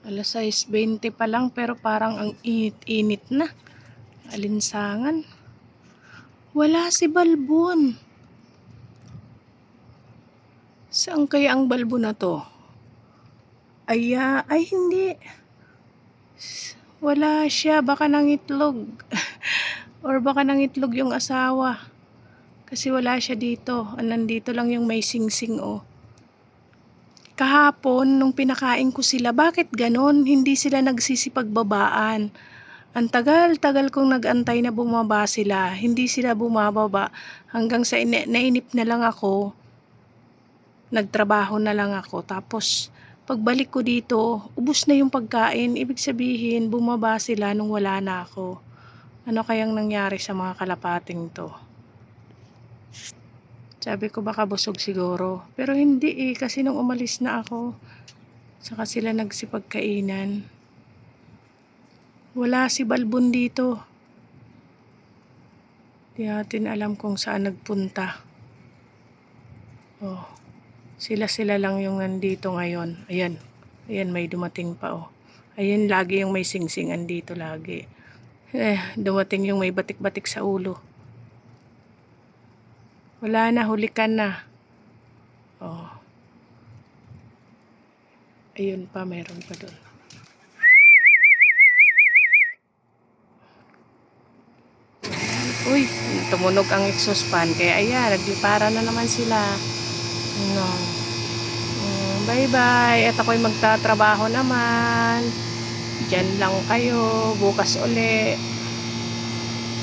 6:20 pa lang pero parang ang init-init na. Alinsangan. Wala si Balbon. Saan kaya ang balbo na to? Ay hindi. Wala siya. Baka nangitlog. Or baka nangitlog yung asawa. Kasi wala siya dito. Nandito lang yung may singsing oh. Kahapon, nung pinakain ko sila, bakit ganon? Hindi sila nagsisipagbabaan. Ang tagal-tagal kong nag-antay na bumaba sila. Hindi sila bumababa. Hanggang sa nainip na lang ako. Nagtrabaho na lang ako. Tapos, pagbalik ko dito, ubos na yung pagkain. Ibig sabihin, bumaba sila nung wala na ako. Ano kayang nangyari sa mga kalapating to? Sabi ko baka busog siguro. Pero hindi kasi nung umalis na ako, saka sila nagsipagkainan. Wala si Balbon dito. Di natin alam kung saan nagpunta. Oh, sila lang yung nandito ngayon. Ayan, may dumating pa oh. Ayan, lagi yung may singsingan dito lagi. Dumating yung may batik-batik sa ulo. Wala na, hulikan na. Oh. Ayun pa, meron pa doon. Uy, tumunog ang exhaust fan. Kaya ayan, naglipara na naman sila. No. Bye-bye. At ako'y magtatrabaho naman. Diyan lang kayo. Bukas uli.